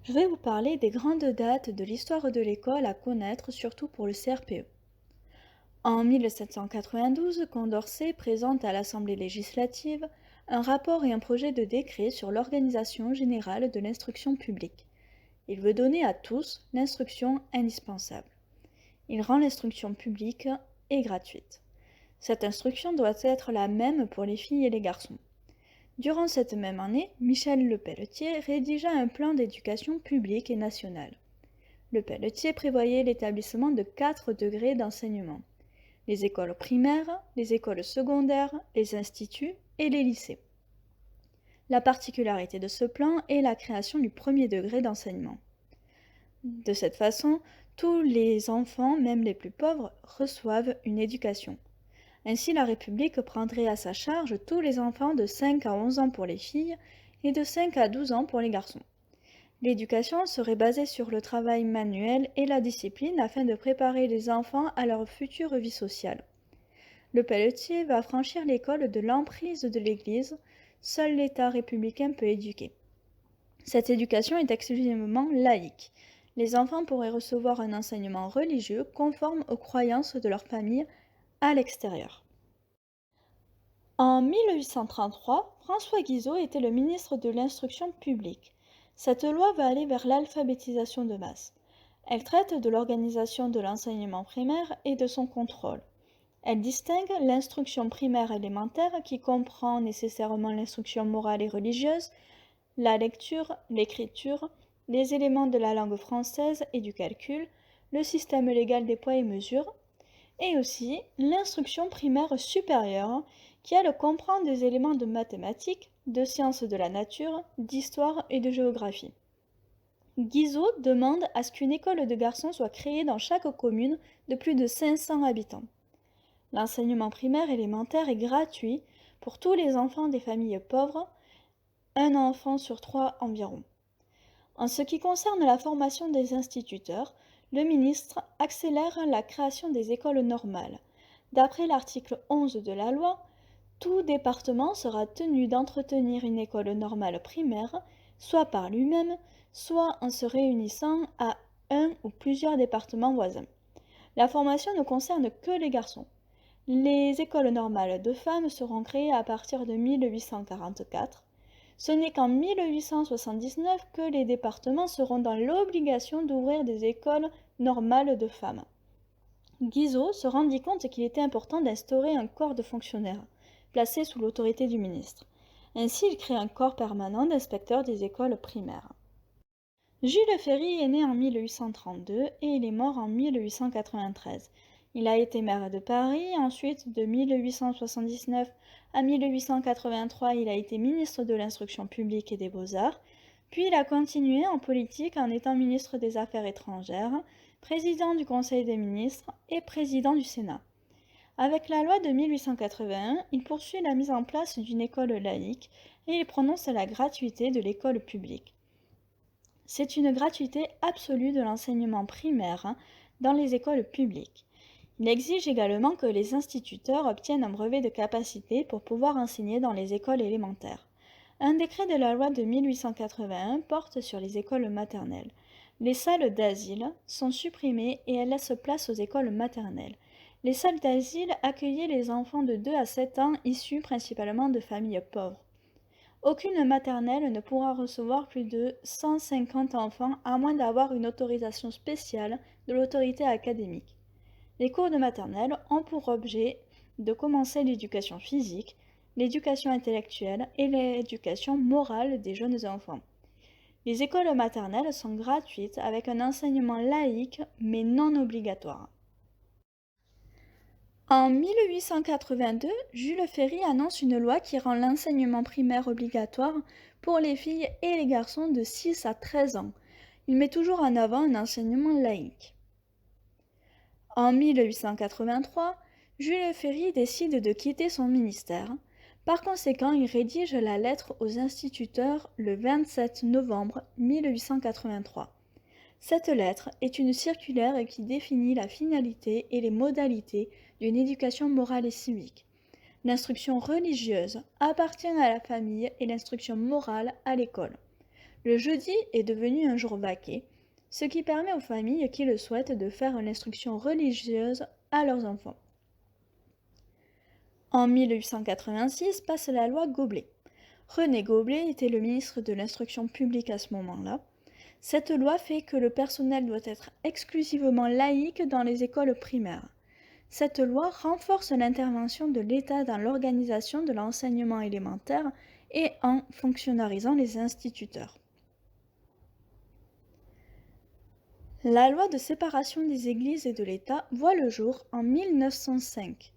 Je vais vous parler des grandes dates de l'histoire de l'école à connaître, surtout pour le CRPE. En 1792, Condorcet présente à l'Assemblée législative un rapport et un projet de décret sur l'organisation générale de l'instruction publique. Il veut donner à tous l'instruction indispensable. Il rend l'instruction publique et gratuite. Cette instruction doit être la même pour les filles et les garçons. Durant cette même année, Michel Lepelletier rédigea un plan d'éducation publique et nationale. Lepelletier prévoyait l'établissement de 4 degrés d'enseignement: les écoles primaires, les écoles secondaires, les instituts et les lycées. La particularité de ce plan est la création du premier degré d'enseignement. De cette façon, tous les enfants, même les plus pauvres, reçoivent une éducation. Ainsi, la République prendrait à sa charge tous les enfants de 5 à 11 ans pour les filles et de 5 à 12 ans pour les garçons. L'éducation serait basée sur le travail manuel et la discipline afin de préparer les enfants à leur future vie sociale. Le Pelletier va franchir l'école de l'emprise de l'Église. Seul l'État républicain peut éduquer. Cette éducation est exclusivement laïque. Les enfants pourraient recevoir un enseignement religieux conforme aux croyances de leur famille à l'extérieur. En 1833, François Guizot était le ministre de l'Instruction publique. Cette loi va aller vers l'alphabétisation de masse. Elle traite de l'organisation de l'enseignement primaire et de son contrôle. Elle distingue l'instruction primaire élémentaire qui comprend nécessairement l'instruction morale et religieuse, la lecture, l'écriture, les éléments de la langue française et du calcul, le système légal des poids et mesures, et aussi l'instruction primaire supérieure qui elle comprend des éléments de mathématiques, de sciences de la nature, d'histoire et de géographie. Guizot demande à ce qu'une école de garçons soit créée dans chaque commune de plus de 500 habitants. L'enseignement primaire élémentaire est gratuit pour tous les enfants des familles pauvres, un enfant sur 3 environ. En ce qui concerne la formation des instituteurs, le ministre accélère la création des écoles normales. D'après l'article 11 de la loi, tout département sera tenu d'entretenir une école normale primaire, soit par lui-même, soit en se réunissant à un ou plusieurs départements voisins. La formation ne concerne que les garçons. Les écoles normales de femmes seront créées à partir de 1844. Ce n'est qu'en 1879 que les départements seront dans l'obligation d'ouvrir des écoles normales de femmes. Guizot se rendit compte qu'il était important d'instaurer un corps de fonctionnaires, placé sous l'autorité du ministre. Ainsi, il crée un corps permanent d'inspecteurs des écoles primaires. Jules Ferry est né en 1832 et il est mort en 1893. Il a été maire de Paris, ensuite de 1879 à 1883 il a été ministre de l'Instruction publique et des Beaux-Arts, puis il a continué en politique en étant ministre des Affaires étrangères, président du Conseil des ministres et président du Sénat. Avec la loi de 1881, il poursuit la mise en place d'une école laïque et il prononce la gratuité de l'école publique. C'est une gratuité absolue de l'enseignement primaire dans les écoles publiques. Il exige également que les instituteurs obtiennent un brevet de capacité pour pouvoir enseigner dans les écoles élémentaires. Un décret de la loi de 1881 porte sur les écoles maternelles. Les salles d'asile sont supprimées et elles laissent place aux écoles maternelles. Les salles d'asile accueillaient les enfants de 2 à 7 ans issus principalement de familles pauvres. Aucune maternelle ne pourra recevoir plus de 150 enfants à moins d'avoir une autorisation spéciale de l'autorité académique. Les cours de maternelle ont pour objet de commencer l'éducation physique, l'éducation intellectuelle et l'éducation morale des jeunes enfants. Les écoles maternelles sont gratuites avec un enseignement laïque mais non obligatoire. En 1882, Jules Ferry annonce une loi qui rend l'enseignement primaire obligatoire pour les filles et les garçons de 6 à 13 ans. Il met toujours en avant un enseignement laïque. En 1883, Jules Ferry décide de quitter son ministère. Par conséquent, il rédige la lettre aux instituteurs le 27 novembre 1883. Cette lettre est une circulaire qui définit la finalité et les modalités d'une éducation morale et civique. L'instruction religieuse appartient à la famille et l'instruction morale à l'école. Le jeudi est devenu un jour vaqué, ce qui permet aux familles qui le souhaitent de faire l'instruction religieuse à leurs enfants. En 1886 passe la loi Goblet. René Goblet était le ministre de l'Instruction publique à ce moment-là. Cette loi fait que le personnel doit être exclusivement laïque dans les écoles primaires. Cette loi renforce l'intervention de l'État dans l'organisation de l'enseignement élémentaire et en fonctionnalisant les instituteurs. La loi de séparation des églises et de l'État voit le jour en 1905.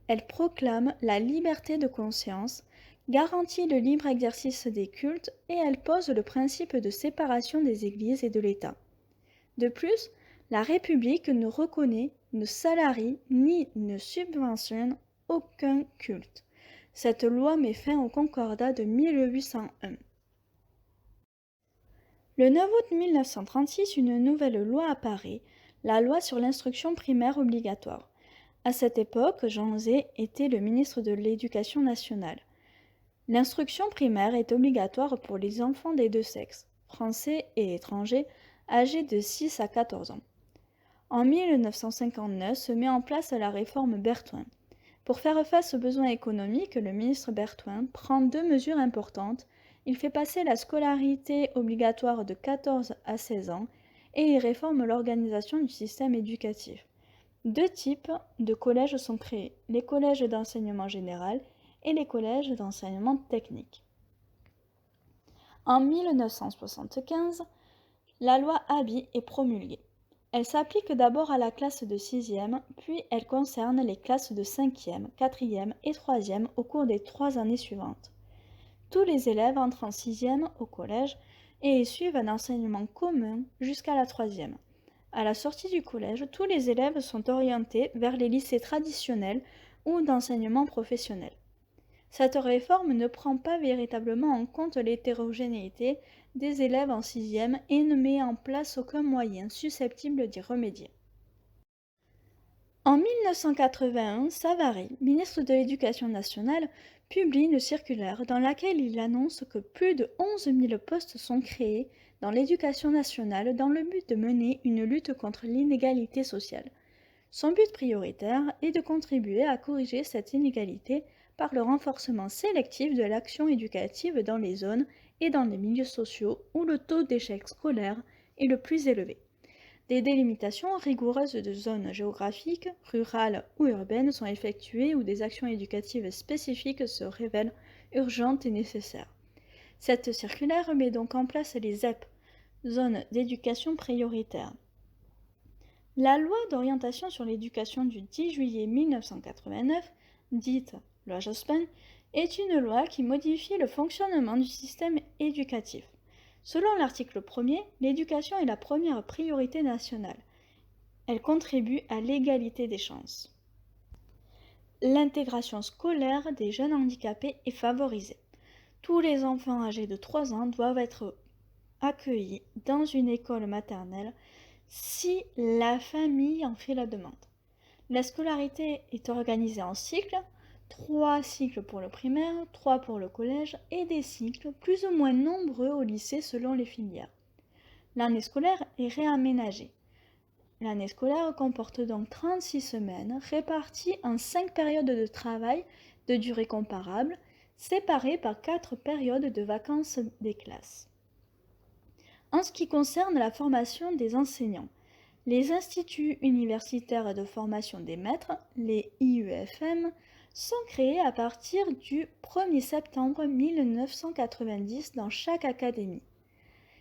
Elle proclame la liberté de conscience, garantit le libre exercice des cultes et elle pose le principe de séparation des églises et de l'État. De plus, la République ne reconnaît, ne salarie ni ne subventionne aucun culte. Cette loi met fin au Concordat de 1801. Le 9 août 1936, une nouvelle loi apparaît, la loi sur l'instruction primaire obligatoire. À cette époque, Jean Zay était le ministre de l'Éducation nationale. L'instruction primaire est obligatoire pour les enfants des deux sexes, français et étrangers, âgés de 6 à 14 ans. En 1959 se met en place la réforme Berthoin. Pour faire face aux besoins économiques, le ministre Berthoin prend deux mesures importantes. Il fait passer la scolarité obligatoire de 14 à 16 ans et il réforme l'organisation du système éducatif. Deux types de collèges sont créés, les collèges d'enseignement général et les collèges d'enseignement technique. En 1975, la loi Haby est promulguée. Elle s'applique d'abord à la classe de 6e, puis elle concerne les classes de 5e, 4e et 3e au cours des 3 années suivantes. Tous les élèves entrent en 6e au collège et suivent un enseignement commun jusqu'à la 3e. À la sortie du collège, tous les élèves sont orientés vers les lycées traditionnels ou d'enseignement professionnel. Cette réforme ne prend pas véritablement en compte l'hétérogénéité des élèves en 6e et ne met en place aucun moyen susceptible d'y remédier. En 1981, Savary, ministre de l'Éducation nationale, publie une circulaire dans laquelle il annonce que plus de 11 000 postes sont créés dans l'éducation nationale dans le but de mener une lutte contre l'inégalité sociale. Son but prioritaire est de contribuer à corriger cette inégalité par le renforcement sélectif de l'action éducative dans les zones et dans les milieux sociaux où le taux d'échec scolaire est le plus élevé. Des délimitations rigoureuses de zones géographiques, rurales ou urbaines sont effectuées où des actions éducatives spécifiques se révèlent urgentes et nécessaires. Cette circulaire met donc en place les ZEP, zones d'éducation prioritaire. La loi d'orientation sur l'éducation du 10 juillet 1989, dite loi Jospin, est une loi qui modifie le fonctionnement du système éducatif. Selon l'article 1er, l'éducation est la première priorité nationale. Elle contribue à l'égalité des chances. L'intégration scolaire des jeunes handicapés est favorisée. Tous les enfants âgés de 3 ans doivent être accueillis dans une école maternelle si la famille en fait la demande. La scolarité est organisée en cycles, 3 cycles pour le primaire, 3 pour le collège et des cycles plus ou moins nombreux au lycée selon les filières. L'année scolaire est réaménagée. L'année scolaire comporte donc 36 semaines réparties en 5 périodes de travail de durée comparable, séparées par 4 périodes de vacances des classes. En ce qui concerne la formation des enseignants, les instituts universitaires de formation des maîtres, les IUFM, sont créés à partir du 1er septembre 1990 dans chaque académie.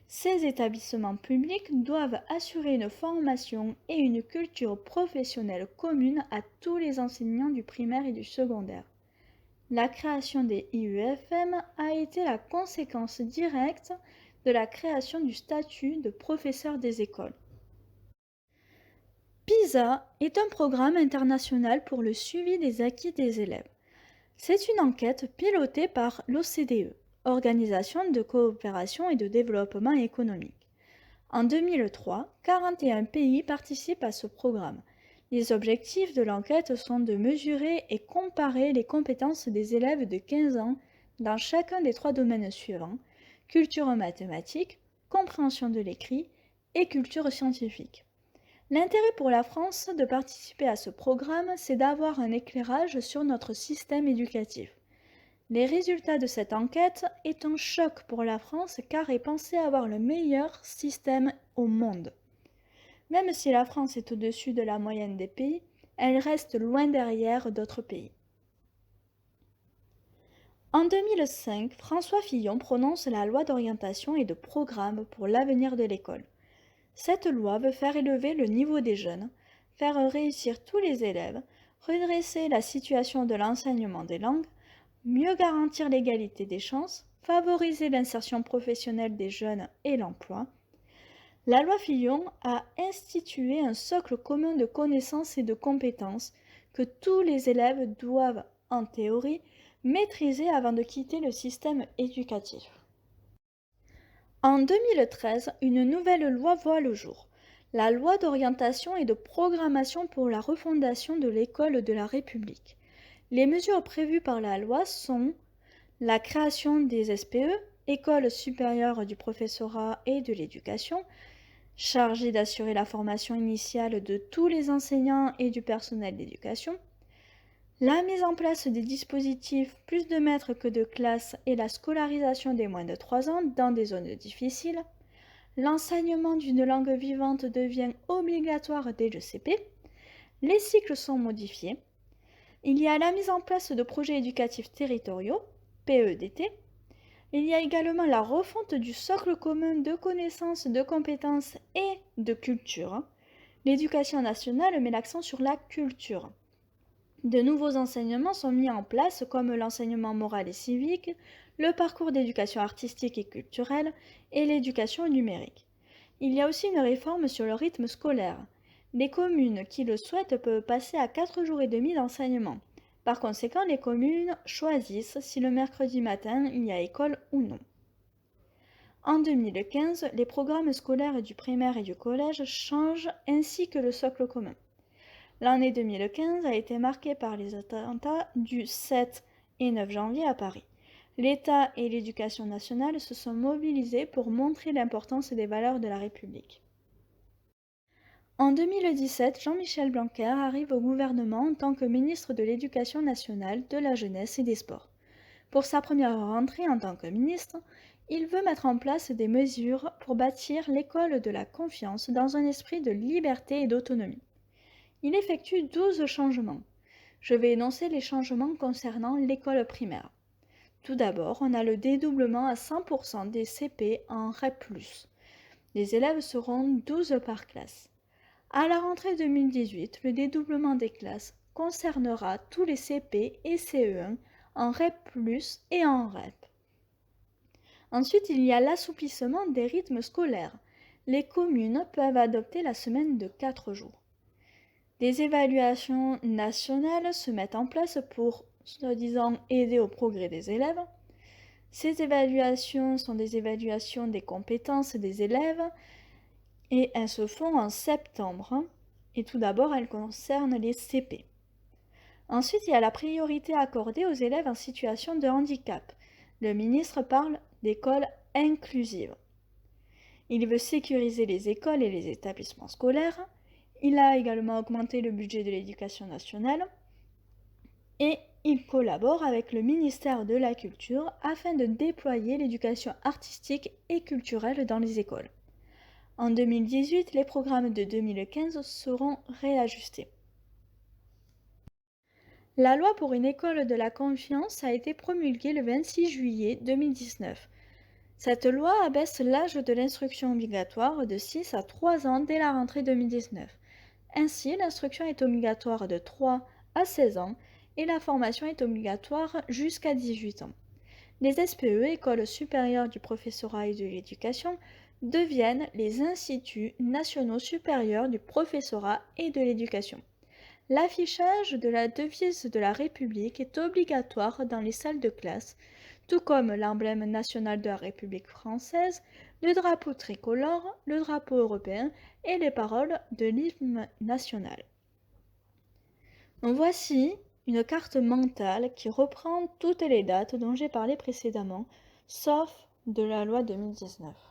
Ces établissements publics doivent assurer une formation et une culture professionnelle commune à tous les enseignants du primaire et du secondaire. La création des IUFM a été la conséquence directe de la création du statut de professeur des écoles. PISA est un programme international pour le suivi des acquis des élèves. C'est une enquête pilotée par l'OCDE, Organisation de coopération et de développement économique. En 2003, 41 pays participent à ce programme. Les objectifs de l'enquête sont de mesurer et comparer les compétences des élèves de 15 ans dans chacun des 3 domaines suivants: culture mathématique, compréhension de l'écrit et culture scientifique. L'intérêt pour la France de participer à ce programme, c'est d'avoir un éclairage sur notre système éducatif. Les résultats de cette enquête est un choc pour la France car elle pensait avoir le meilleur système au monde. Même si la France est au-dessus de la moyenne des pays, elle reste loin derrière d'autres pays. En 2005, François Fillon prononce la loi d'orientation et de programme pour l'avenir de l'école. Cette loi veut faire élever le niveau des jeunes, faire réussir tous les élèves, redresser la situation de l'enseignement des langues, mieux garantir l'égalité des chances, favoriser l'insertion professionnelle des jeunes et l'emploi. La loi Fillon a institué un socle commun de connaissances et de compétences que tous les élèves doivent, en théorie, maîtriser avant de quitter le système éducatif. En 2013, une nouvelle loi voit le jour, la loi d'orientation et de programmation pour la refondation de l'école de la République. Les mesures prévues par la loi sont la création des SPE, Écoles supérieures du professorat et de l'éducation, chargées d'assurer la formation initiale de tous les enseignants et du personnel d'éducation, la mise en place des dispositifs plus de maîtres que de classes et la scolarisation des moins de 3 ans dans des zones difficiles, l'enseignement d'une langue vivante devient obligatoire dès le CP, les cycles sont modifiés, il y a la mise en place de projets éducatifs territoriaux, PEDT, il y a également la refonte du socle commun de connaissances, de compétences et de culture. L'éducation nationale met l'accent sur la culture. De nouveaux enseignements sont mis en place comme l'enseignement moral et civique, le parcours d'éducation artistique et culturelle et l'éducation numérique. Il y a aussi une réforme sur le rythme scolaire. Les communes qui le souhaitent peuvent passer à 4 jours et demi d'enseignement. Par conséquent, les communes choisissent si le mercredi matin il y a école ou non. En 2015, les programmes scolaires du primaire et du collège changent ainsi que le socle commun. L'année 2015 a été marquée par les attentats du 7 et 9 janvier à Paris. L'État et l'Éducation nationale se sont mobilisés pour montrer l'importance des valeurs de la République. En 2017, Jean-Michel Blanquer arrive au gouvernement en tant que ministre de l'Éducation nationale, de la jeunesse et des sports. Pour sa première rentrée en tant que ministre, il veut mettre en place des mesures pour bâtir l'école de la confiance dans un esprit de liberté et d'autonomie. Il effectue 12 changements. Je vais énoncer les changements concernant l'école primaire. Tout d'abord, on a le dédoublement à 100% des CP en REP+. Les élèves seront 12 par classe. À la rentrée 2018, le dédoublement des classes concernera tous les CP et CE1 en REP+, et en REP. Ensuite, il y a l'assouplissement des rythmes scolaires. Les communes peuvent adopter la semaine de 4 jours. Des évaluations nationales se mettent en place pour, soi-disant, aider au progrès des élèves. Ces évaluations sont des évaluations des compétences des élèves et elles se font en septembre. Et tout d'abord, elles concernent les CP. Ensuite, il y a la priorité accordée aux élèves en situation de handicap. Le ministre parle d'école inclusive. Il veut sécuriser les écoles et les établissements scolaires. Il a également augmenté le budget de l'éducation nationale. Et il collabore avec le ministère de la Culture afin de déployer l'éducation artistique et culturelle dans les écoles. En 2018, les programmes de 2015 seront réajustés. La loi pour une école de la confiance a été promulguée le 26 juillet 2019. Cette loi abaisse l'âge de l'instruction obligatoire de 6 à 3 ans dès la rentrée 2019. Ainsi, l'instruction est obligatoire de 3 à 16 ans et la formation est obligatoire jusqu'à 18 ans. Les SPE, Écoles supérieures du professorat et de l'éducation, deviennent les instituts nationaux supérieurs du professorat et de l'éducation. L'affichage de la devise de la République est obligatoire dans les salles de classe, tout comme l'emblème national de la République française, le drapeau tricolore, le drapeau européen et les paroles de l'hymne national. Voici une carte mentale qui reprend toutes les dates dont j'ai parlé précédemment, sauf de la loi 2019.